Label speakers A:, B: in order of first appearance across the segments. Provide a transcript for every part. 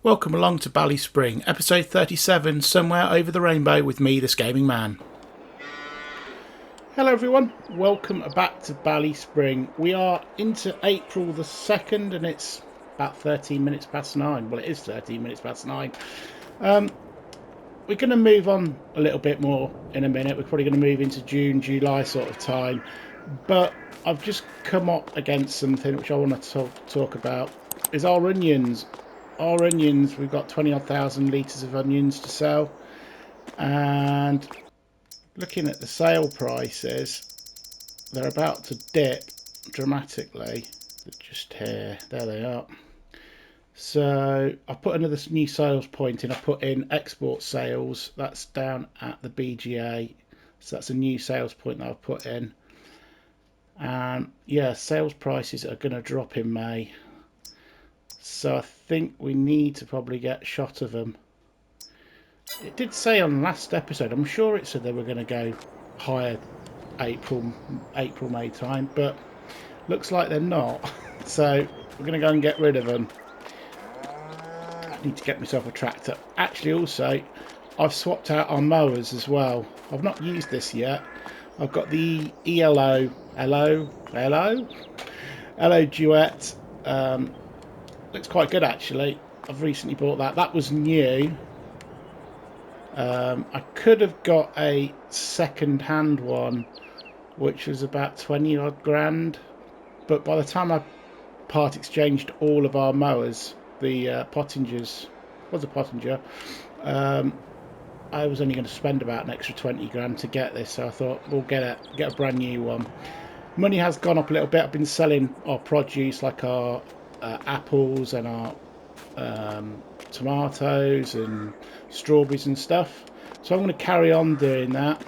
A: Welcome along to Ballyspring, episode 37, Somewhere Over the Rainbow with me, this gaming man. Hello everyone, welcome back to Ballyspring. We are into April the 2nd and it's about 13 minutes past 9. Well, it is 13 minutes past 9. We're going to move on a little bit more in a minute. We're probably going to move into June, July sort of time. But I've just come up against something which I want to talk about, is our onions. Our onions, we've got 20,000 litres of onions to sell, and looking at the sale prices, they're about to dip dramatically. They're just here, there they are. So I put another new sales point in. I put in export sales, that's down at the BGA, so that's a new sales point that I've put in. And yeah, sales prices are going to drop in May. So I think we need to probably get a shot of them. It did say on the last episode, I'm sure it said they were going to go higher April, May time, but looks like they're not. So we're going to go and get rid of them. I need to get myself a tractor. Actually, also, I've swapped out our mowers as well. I've not used this yet. I've got the ELO Duet. Looks quite good actually. I've recently bought that. That was new. I could have got a second-hand one, which was about 20 odd grand. But by the time I part exchanged all of our mowers, the Pottingers, was a Pottinger, I was only going to spend about an extra 20 grand to get this. So I thought we'll get a brand new one. Money has gone up a little bit. I've been selling our produce, like our apples and our tomatoes and strawberries and stuff, so I'm going to carry on doing that.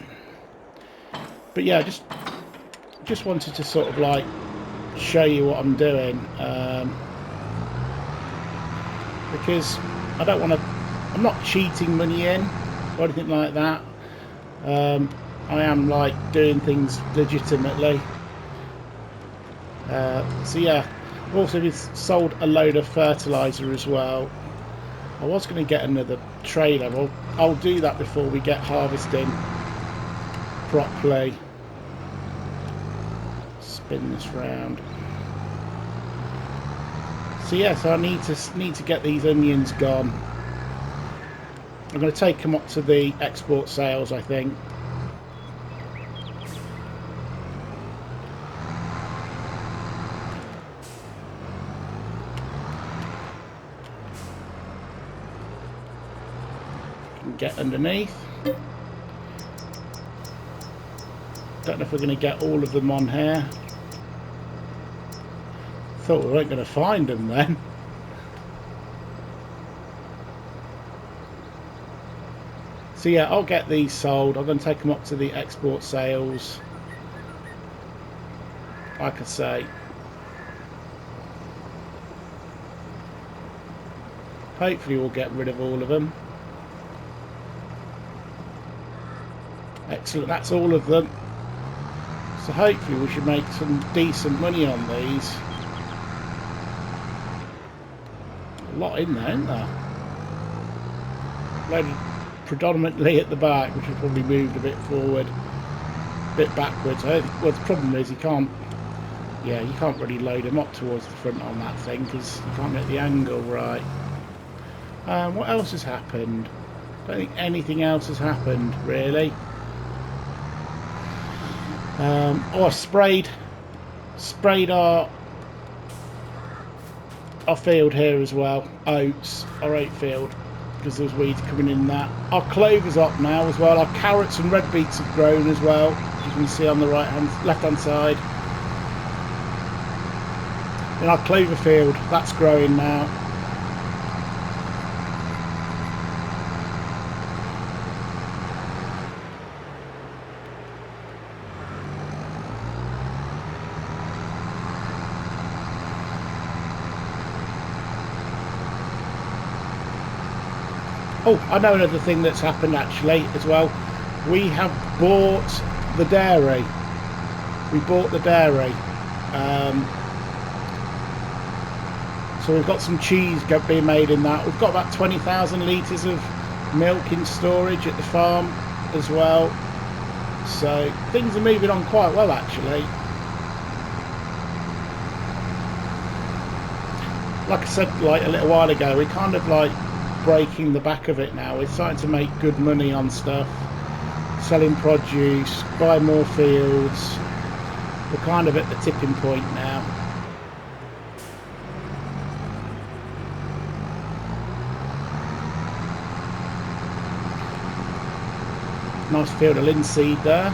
A: But yeah, just wanted to sort of like show you what I'm doing, because I don't want to, I'm not cheating money in or anything like that. I am like doing things legitimately. So yeah, I've also sold a load of fertiliser as well. I was going to get another trailer. I'll do that before we get harvesting properly. Spin this round. So yeah, so I need to get these onions gone. I'm going to take them up to the export sales, I think. Get underneath. Don't know if we're going to get all of them on here. Thought we weren't going to find them then. So yeah, I'll get these sold. I'm going to take them up to the export sales. Like I say, hopefully we'll get rid of all of them. Excellent, that's all of them. So hopefully we should make some decent money on these. A lot in there, isn't there? Loaded predominantly at the back, which has probably moved a bit forward, a bit backwards. Well, the problem is you can't really load them up towards the front on that thing because you can't get the angle right. What else has happened? I don't think anything else has happened really. I sprayed our field here as well, our oat field, because there's weeds coming in that. Our clover's up now as well. Our carrots and red beets have grown as well, as you can see on the left hand side. In our clover field, that's growing now. Oh, I know another thing that's happened actually as well. We have bought the dairy. We bought the dairy. So we've got some cheese being made in that. We've got about 20,000 litres of milk in storage at the farm as well. So things are moving on quite well actually. Like I said like a little while ago, we're kind of like breaking the back of it now. We're starting to make good money on stuff, selling produce, buy more fields. We're kind of at the tipping point now. Nice field of linseed there.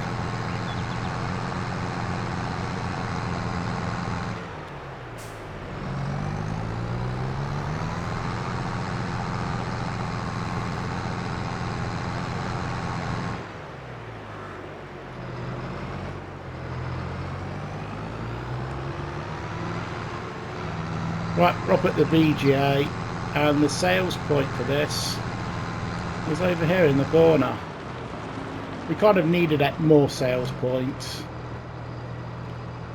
A: Right, we're up at the BGA, and the sales point for this is over here in the corner. We kind of needed more sales points.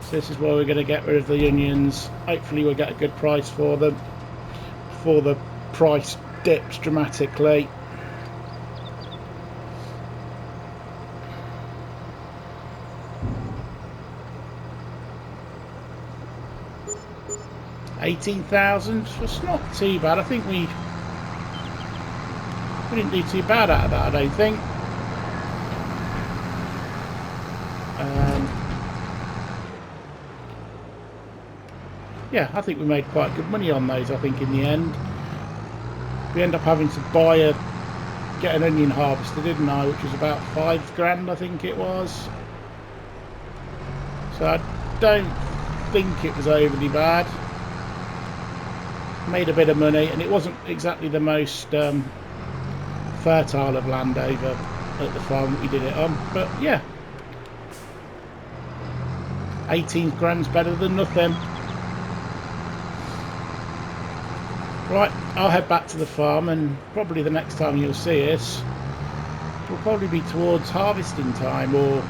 A: So this is where we're going to get rid of the onions. Hopefully we'll get a good price for them before the price dips dramatically. $18,000. It's not too bad. I think we didn't do too bad out of that, I don't think. Yeah, I think we made quite good money on those, I think, in the end. We end up having to get an onion harvester, didn't I, which was about £5 I think it was. So I don't think it was overly bad. Made a bit of money, and it wasn't exactly the most fertile of land over at the farm that we did it on, but yeah, 18 grand's better than nothing. Right, I'll head back to the farm, and probably the next time you'll see us will probably be towards harvesting time, or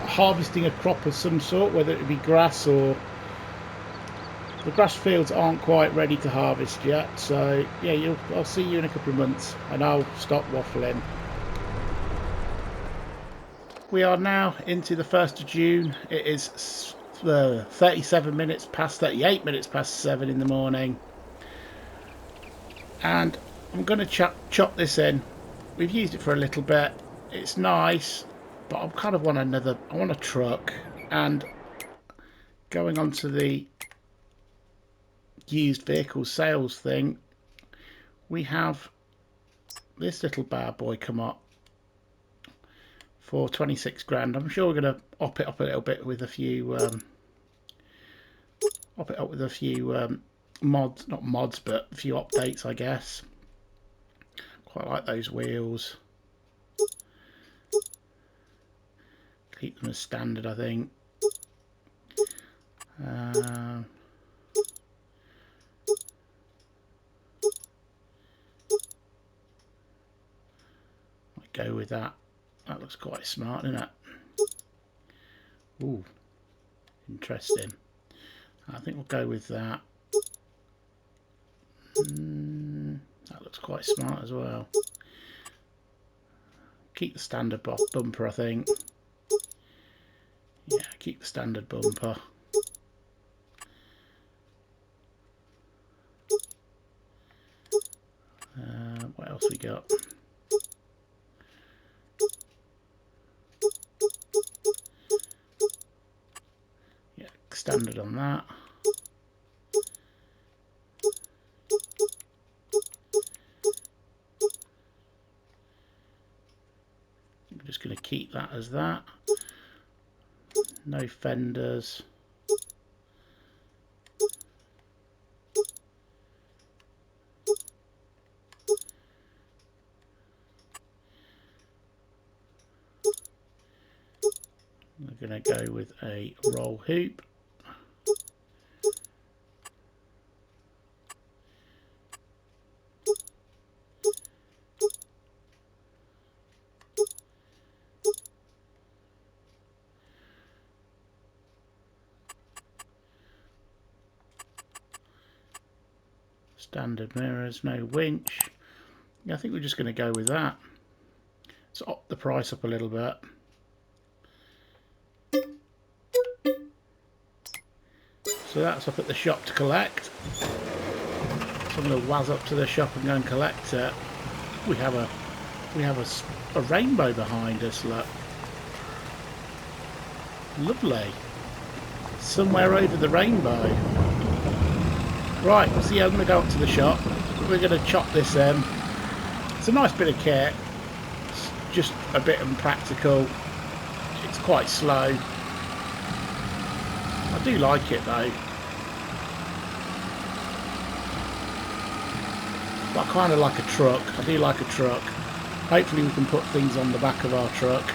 A: harvesting a crop of some sort, whether it be grass or... The grass fields aren't quite ready to harvest yet, so yeah, I'll see you in a couple of months, and I'll stop waffling. We are now into the 1st of June. It is 38 minutes past 7 in the morning, and I'm going to chop this in. We've used it for a little bit. It's nice, but I kind of want I want a truck. And going on to the used vehicle sales thing, we have this little bad boy come up for 26 grand. I'm sure we're going to op it up a little bit with a few mods, not mods, but a few updates, I guess. Quite like those wheels. Keep them as standard, I think. Might go with that. That looks quite smart, doesn't it? Ooh, interesting. I think we'll go with that. That looks quite smart as well. Keep the standard bumper, I think. Yeah, keep the standard bumper. What else we got? Yeah, standard on that. I'm just going to keep that as that. No fenders. We're going to go with a roll hoop. Standard mirrors, no winch. Yeah, I think we're just going to go with that. Let's up the price up a little bit. So that's up at the shop to collect. So I'm going to wazz up to the shop and go and collect it. We have a rainbow behind us, look. Lovely. Somewhere over the rainbow. Right, so yeah, I'm going to go up to the shop. We're going to chop this in. It's a nice bit of kit. It's just a bit impractical. It's quite slow. I do like it though. But I kind of like a truck. I do like a truck. Hopefully we can put things on the back of our truck.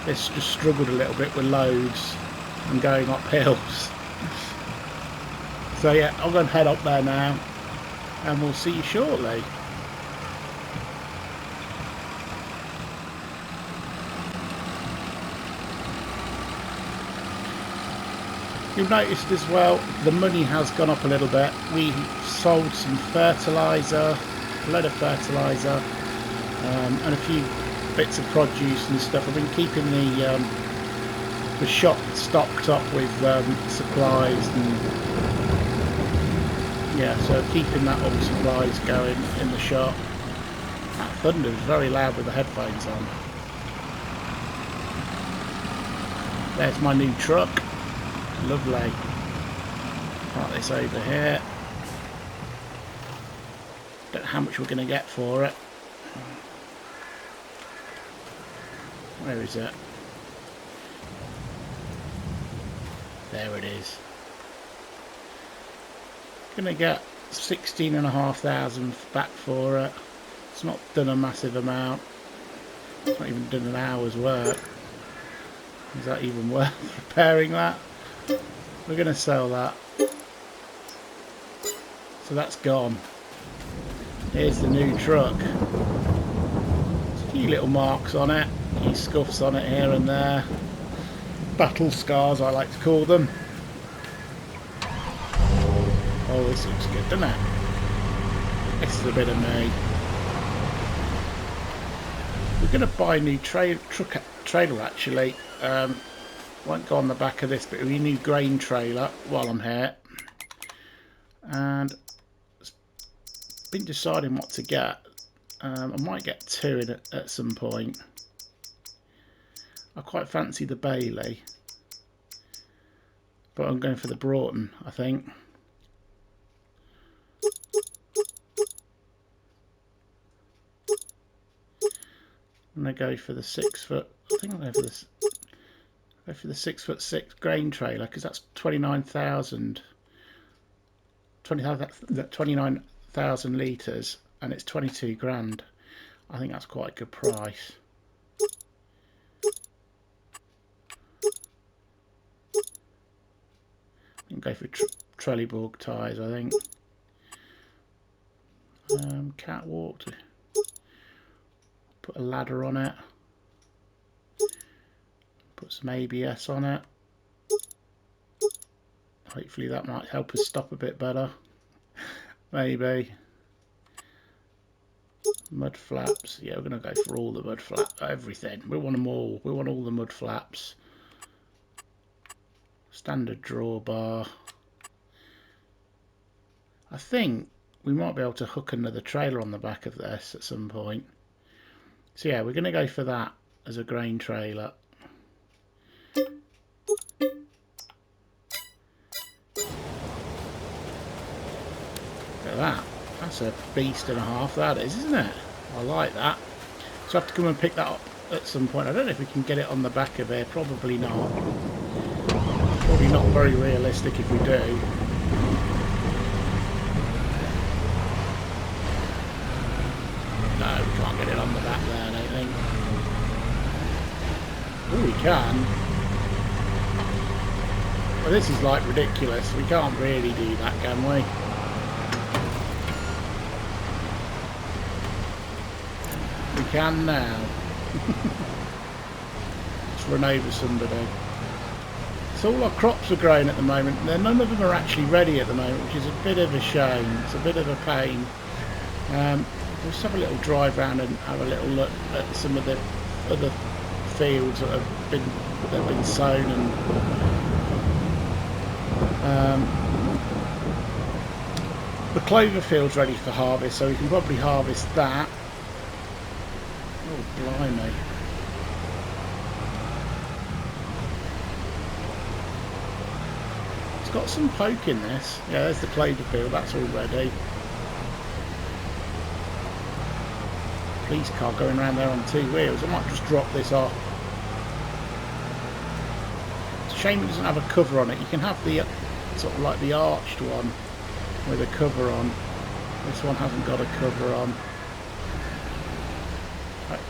A: It's just struggled a little bit with loads and going up hills. So yeah, I'm going to head up there now and we'll see you shortly. You've noticed as well the money has gone up a little bit. We sold some fertiliser, a load of fertiliser, and a few bits of produce and stuff. I've been keeping the shop stocked up with supplies and yeah, so keeping that all supplies going in the shop. That thunder is very loud with the headphones on. There's my new truck. Lovely. Park this over here. Don't know how much we're going to get for it. Where is it? There it is. Gonna get 16,500 back for it. It's not done a massive amount. It's not even done an hour's work. Is that even worth repairing that? We're gonna sell that. So that's gone. Here's the new truck. There's a few little marks on it, a few scuffs on it here and there. Battle scars, I like to call them. Oh, this looks good, doesn't it? This is a bit of me. We're going to buy a new trailer actually. Won't go on the back of this, but a new grain trailer while I'm here. And been deciding what to get. I might get two at some point. I quite fancy the Bailey, but I'm going for the Broughton, I think. I'm going to go for the 6 foot. I think I'll go for this. Go for the 6'6" grain trailer because that's 29,000 litres and it's 22 grand. I think that's quite a good price. I can go for Trelleborg tyres, I think. Catwalk. Put a ladder on it. Put some ABS on it. Hopefully that might help us stop a bit better. Maybe. Mud flaps. Yeah, we're going to go for all the mud flaps. Everything. We want them all. We want all the mud flaps. Standard drawbar. I think we might be able to hook another trailer on the back of this at some point. So yeah, we're going to go for that as a grain trailer. Look at that. That's a beast and a half, that is, isn't it? I like that. So I have to come and pick that up at some point. I don't know if we can get it on the back of here. Probably not. Probably not very realistic if we do. No, we can't get it on the back there, I don't think. Oh, we can. Well, this is like ridiculous. We can't really do that, can we? We can now. Let's run over somebody. So all our crops are growing at the moment. None of them are actually ready at the moment, which is a bit of a shame. It's a bit of a pain. We'll just have a little drive around and have a little look at some of the other fields that have been sown, and the clover field's ready for harvest, so we can probably harvest that. Oh blimey. It's got some poke in this. Yeah, there's the clover field, that's all ready. Police car going around there on 2 wheels. I might just drop this off. It's a shame it doesn't have a cover on it. You can have the sort of like the arched one with a cover on. This one hasn't got a cover on. Right,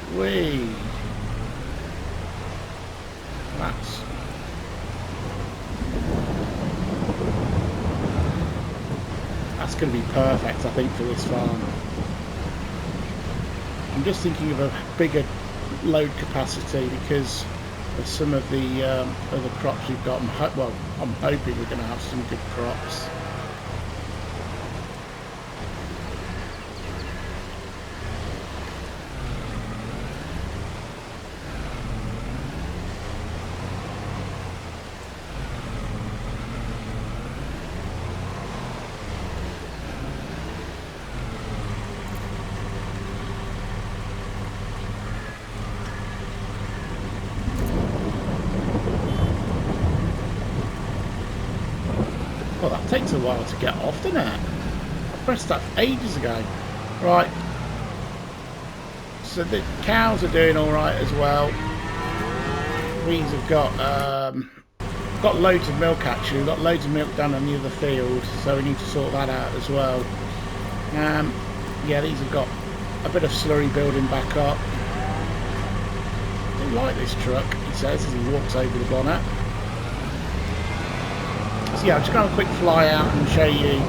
A: that's going to be perfect, I think, for this farm. I'm just thinking of a bigger load capacity because of some of the other crops we've got. I'm hoping we're going to have some good crops. Well, that takes a while to get off, doesn't it? I pressed that ages ago. Right. So the cows are doing all right as well. We've got loads of milk actually. We've got loads of milk down on the other field, so we need to sort that out as well. Yeah, these have got a bit of slurry building back up. I do like this truck, he says as he walks over the bonnet. So yeah, I'm just going to have a quick fly out and show you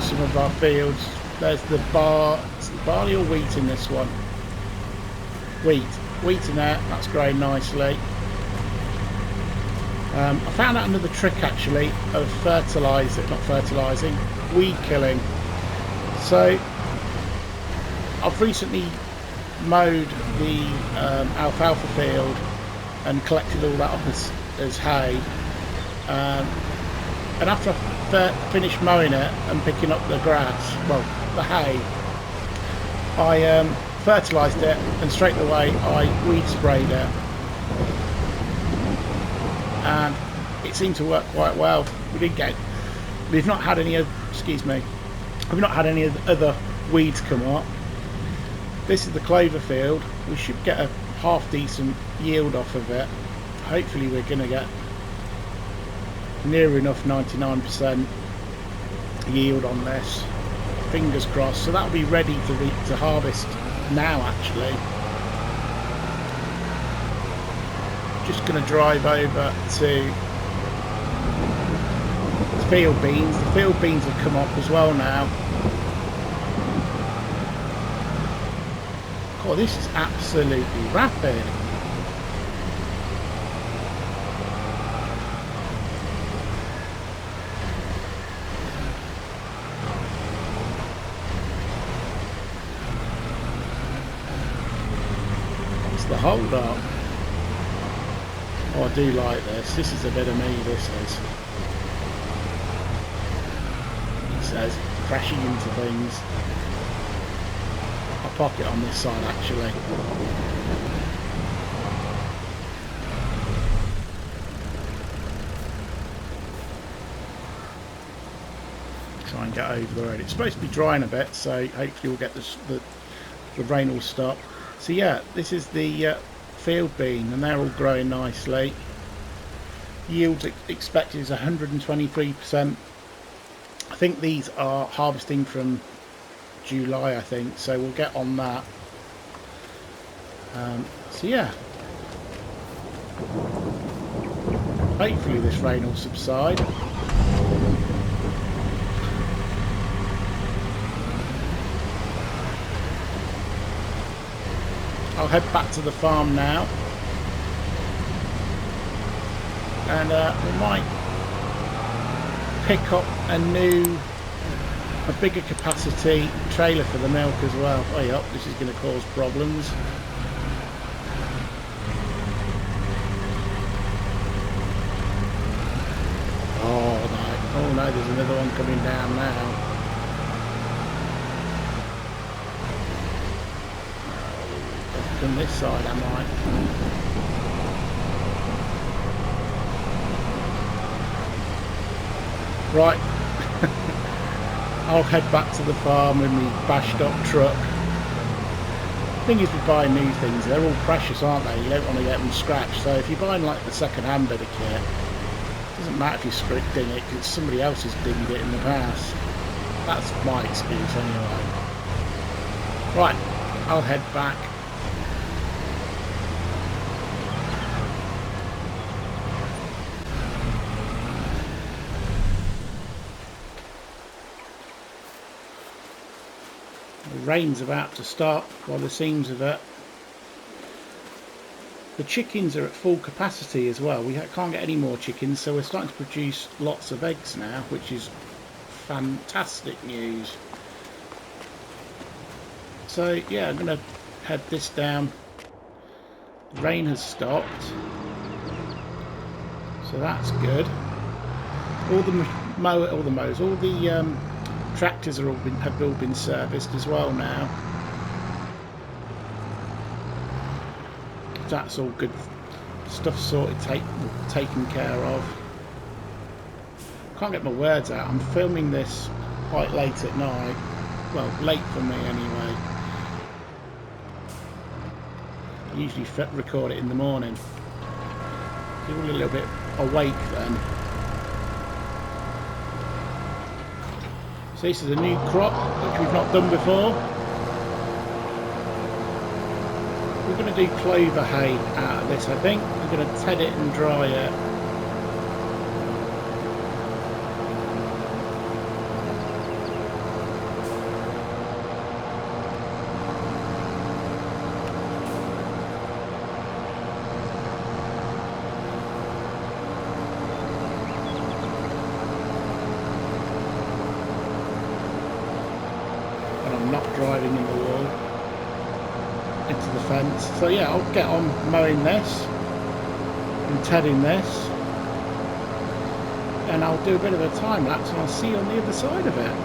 A: some of our fields. There's the barley or wheat in this one. Wheat in there, that's growing nicely. I found out another trick actually of weed killing. So I've recently mowed the alfalfa field and collected all that up as hay, and after I finished mowing it and picking up the grass, well the hay, I fertilised it, and straight away I weed sprayed it, and it seemed to work quite well. We've not had any other weeds come up. This is the clover field. We should get a half decent yield off of it. Hopefully we're going to get near enough 99% yield on this. Fingers crossed. So that'll be ready to harvest now actually. Just going to drive over to the field beans. The field beans have come up as well now. God, this is absolutely rapid. What's the hold up? Oh, I do like this. This is a bit of me, this is. He says, crashing into things. I'll park it on this side actually. Try and get over the road. It's supposed to be drying a bit, so hopefully we'll get the rain will stop. So yeah, this is the field bean, and they're all growing nicely. Yield expected is 123%. I think these are harvesting from July, I think, so we'll get on that. So yeah, hopefully this rain will subside. I'll head back to the farm now. and we might pick up a bigger capacity trailer for the milk as well. Oh yeah, this is going to cause problems. Oh no, there's another one coming down now. On this side, am I? Right. I'll head back to the farm with my bashed up truck. The thing is with buying new things, they're all precious, aren't they? You don't want to get them scratched. So if you're buying like the second-hand bit of kit, it doesn't matter if you ding it, because somebody else has dinged it in the past. That's my excuse anyway. Right, I'll head back. The rain's about to start by the seams of it. The chickens are at full capacity as well. We can't get any more chickens, so we're starting to produce lots of eggs now, which is fantastic news. So yeah, I'm going to head this down. The rain has stopped, so that's good. All the tractors have all been serviced as well now. That's all good stuff sorted, taken care of. Can't get my words out. I'm filming this quite late at night. Well, late for me anyway. I usually record it in the morning. You're all a little bit awake then. So this is a new crop which we've not done before. We're going to do clover hay out of this, I think. We're going to ted it and dry it. And I'm not driving in the wall into the fence. So yeah, I'll get on mowing this and tedding this, and I'll do a bit of a time lapse and I'll see you on the other side of it.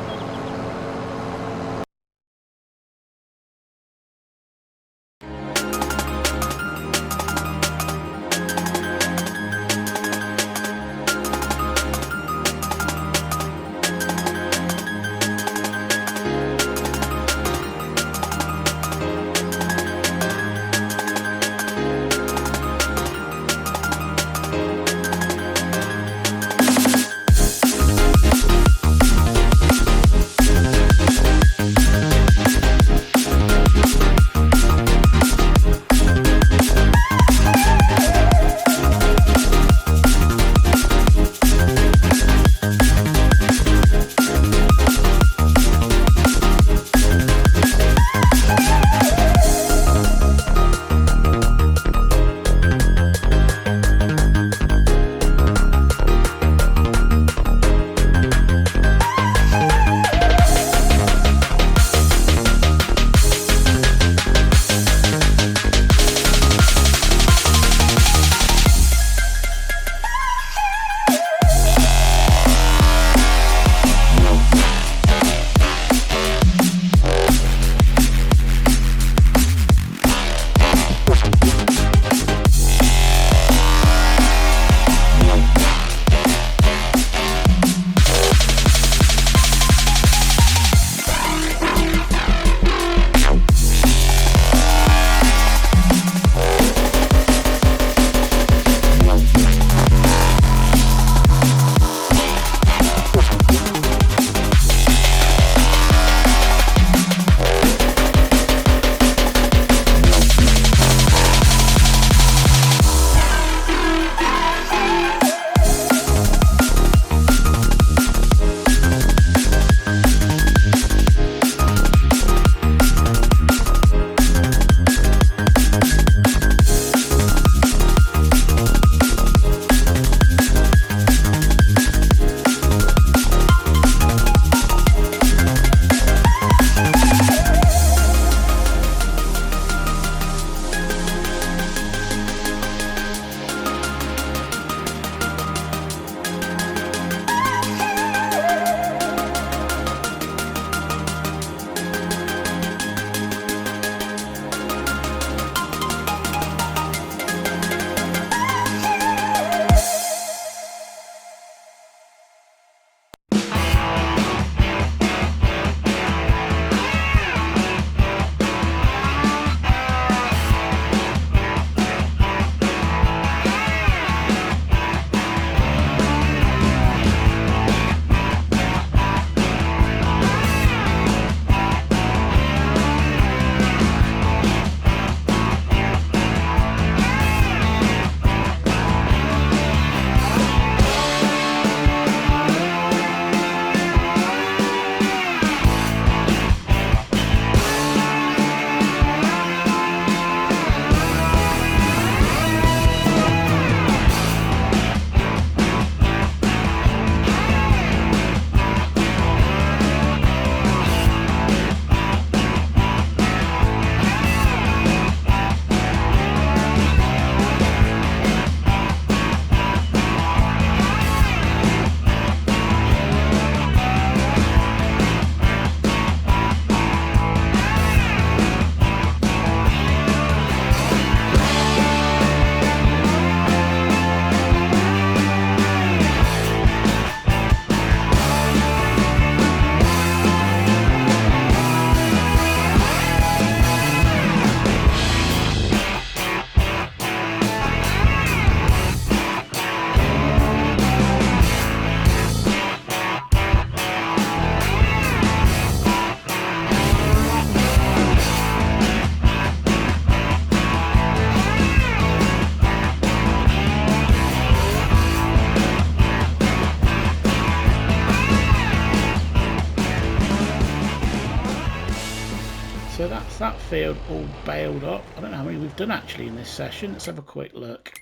A: that's that field all baled up. I don't know how many we've done actually in this session. Let's have a quick look.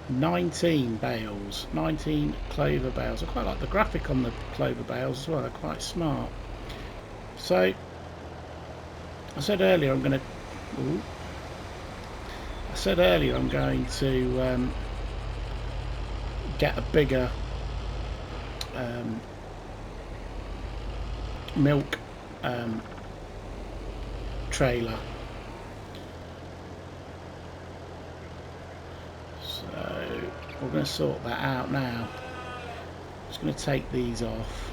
A: 19 bales, 19 clover bales. I quite like the graphic on the clover bales as well. They're quite smart. So I said earlier I'm going to. I said earlier I'm going to get a bigger milk trailer. So we're going to sort that out now. Just going to take these off.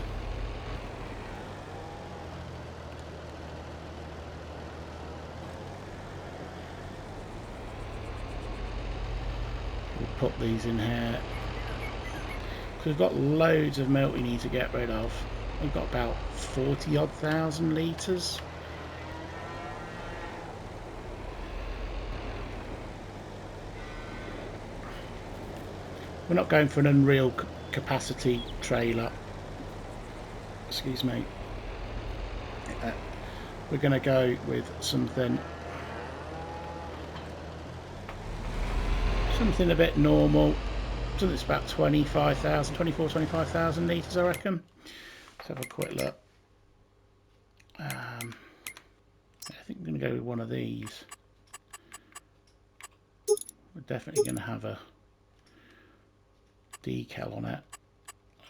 A: We'll put these in here. We've got loads of milk we need to get rid of. We've got about 40 odd thousand litres. We're not going for an unreal capacity trailer. Excuse me. We're going to go with something a bit normal. Something that's about 25,000, 25,000 litres, I reckon. Let's have a quick look. I think I'm going to go with one of these. We're definitely going to have a decal on it.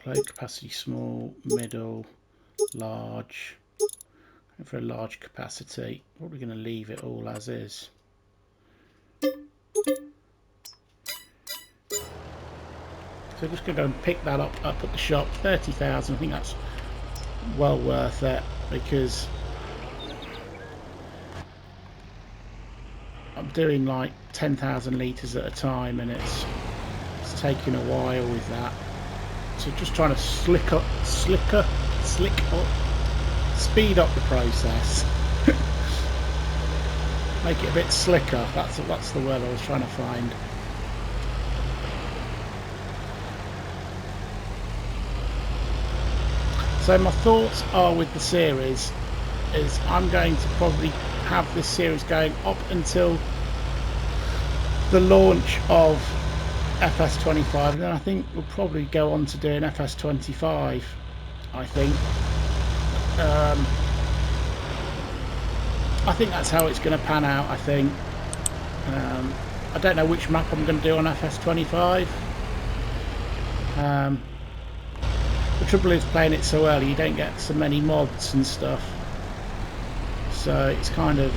A: Low capacity, small, middle, large. Going for a large capacity. Probably going to leave it all as is. So just going to go and pick that up at the shop. 30,000. I think that's well worth it because I'm doing like 10,000 litres at a time, and it's taking a while with that. So just trying to slick up, speed up the process, make it a bit slicker. That's the word I was trying to find. So my thoughts are with the series is I'm going to probably have this series going up until the launch of FS25, and then I think we'll probably go on to doing FS25. I think that's how it's going to pan out. I think I don't know which map I'm going to do on FS25. The trouble is playing it so early, you don't get so many mods and stuff, so it's kind of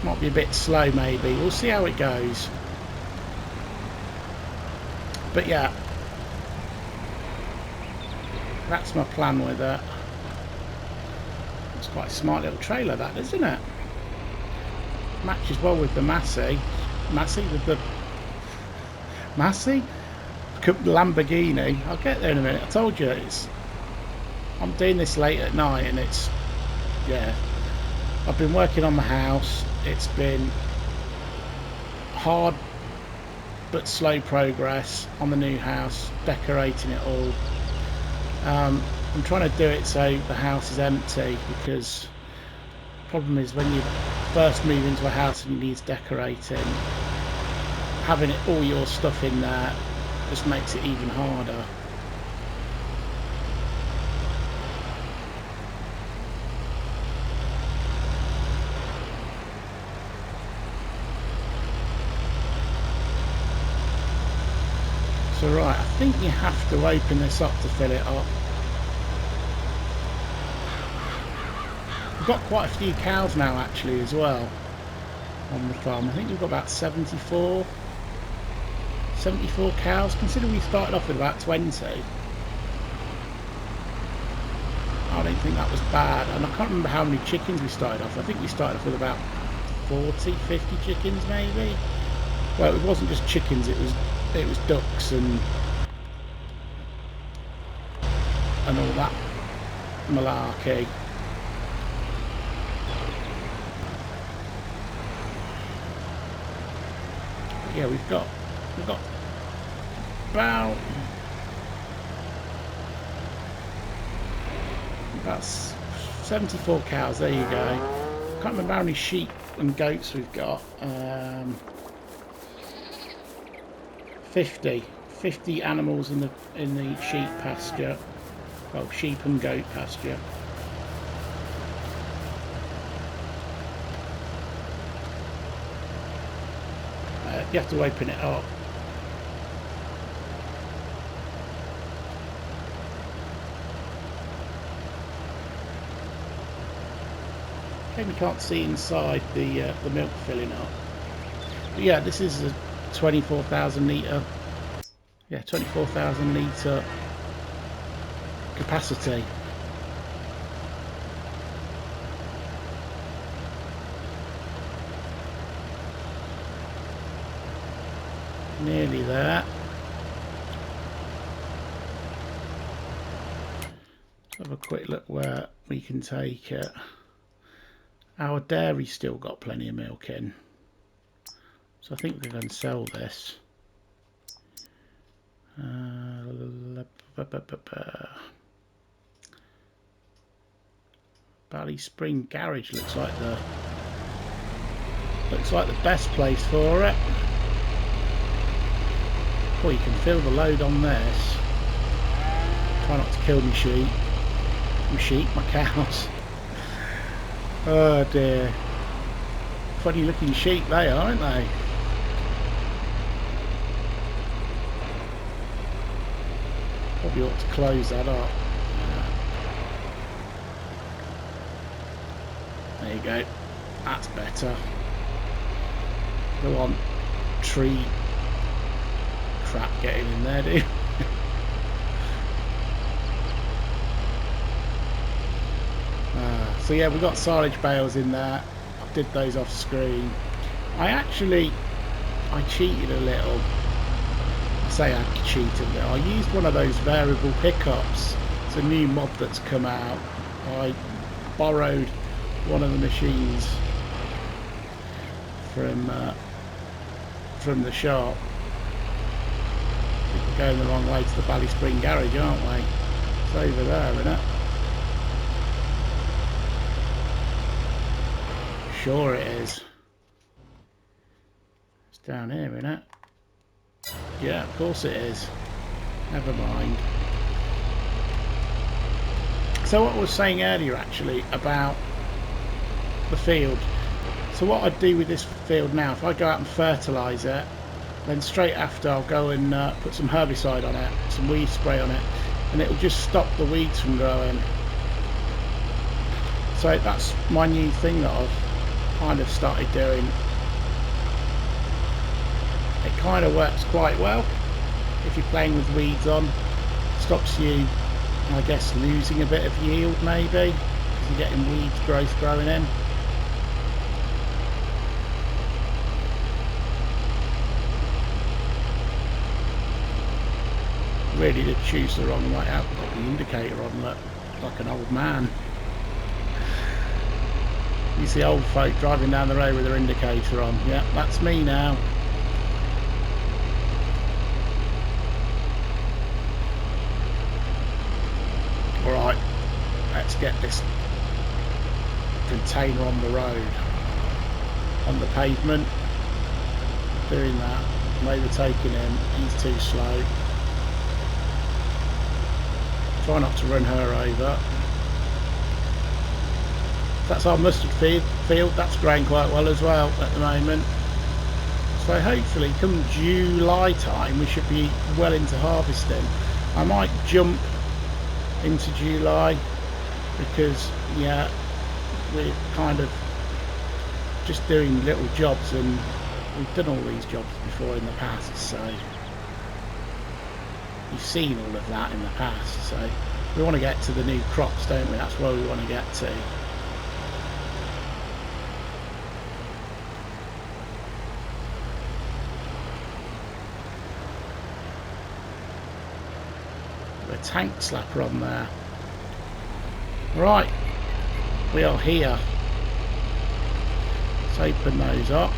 A: might be a bit slow. Maybe we'll see how it goes. But yeah, that's my plan with it. It's quite a smart little trailer, that, isn't it? Matches well with the Massey with the Lamborghini. I'll get there in a minute. I told you I'm doing this late at night, and I've been working on the house. It's been hard but slow progress on the new house, decorating it all. I'm trying to do it so the house is empty, because the problem is when you first move into a house and it needs decorating, having all your stuff in there just makes it even harder. So right, I think you have to open this up to fill it up. We've got quite a few cows now actually as well on the farm. I think we've got about 74 cows, considering we started off with about 20. I don't think that was bad, and I can't remember how many chickens we started off. I think we started off with about 40, 50 chickens maybe. Well, it wasn't just chickens, it was ducks and all that malarkey. But yeah, we've got about 40 74 cows, there you go. Can't remember how many sheep and goats we've got. 50 animals in the sheep pasture. Well, sheep and goat pasture. You have to open it up. Okay, we can't see inside the milk filling up. But yeah, this is a 24,000 litre. Yeah, 24,000 litre capacity. Nearly there. Have a quick look where we can take it. Our dairy's still got plenty of milk in, so I think we're going to sell this. Ballyspring garage looks like the best place for it. Oh, you can feel the load on this. Try not to kill my sheep, my cows. Oh dear. Funny looking sheep they are, aren't they? Probably ought to close that up. There you go. That's better. Don't want tree crap getting in there, do you? So yeah, we've got silage bales in there. I did those off screen. I cheated a little. I say I cheated a little. I used one of those variable pickups. It's a new mod that's come out. I borrowed one of the machines from the shop. We're going the wrong way to the Ballyspring garage, aren't we? It's over there, isn't it? Sure it is. It's down here, isn't it? Yeah, of course it is. Never mind. So what I was saying earlier actually about the field. So what I'd do with this field now, if I go out and fertilise it, then straight after I'll go and put some herbicide on it, some weed spray on it, and it'll just stop the weeds from growing. So that's my new thing that I've kind of started doing. It kind of works quite well if you're playing with weeds on. Stops you, I guess, losing a bit of yield maybe because you're getting weeds growth growing in. Really did choose the wrong way out. Got the indicator on, look, like an old man. You see old folk driving down the road with their indicator on. Yeah, that's me now. Alright, let's get this container on the road. On the pavement. Doing that. I'm overtaking him. He's too slow. Try not to run her over. That's our mustard field. That's growing quite well as well at the moment. So hopefully come July time we should be well into harvesting. I might jump into July because yeah, we're kind of just doing little jobs and we've done all these jobs before in the past, so you've seen all of that in the past. So we want to get to the new crops, don't we? That's where we want to get to. A tank slapper on there. Right, we are here. Let's open those up.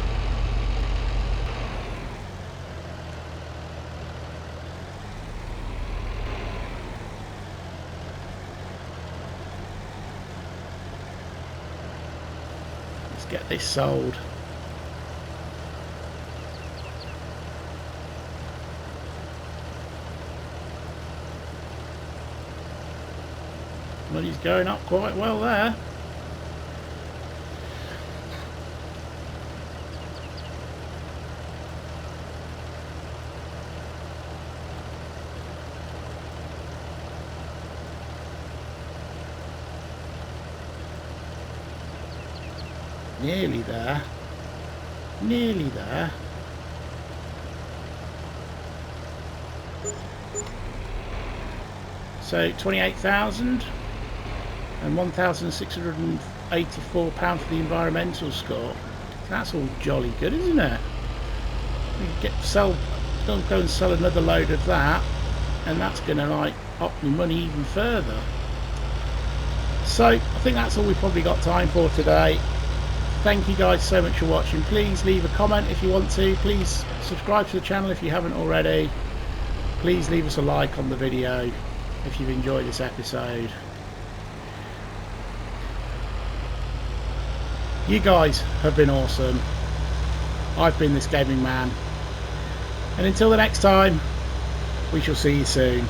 A: get this sold. Money's going up quite well there. Nearly there. Nearly there. So 28,000 and £1,684 for the environmental score. That's all jolly good, isn't it? We can go and sell another load of that, and that's going to like up my money even further. So I think that's all we've probably got time for today. Thank you guys so much for watching. Please leave a comment if you want to. Please subscribe to the channel if you haven't already. Please leave us a like on the video if you've enjoyed this episode. You guys have been awesome. I've been this gaming man. And until the next time, we shall see you soon.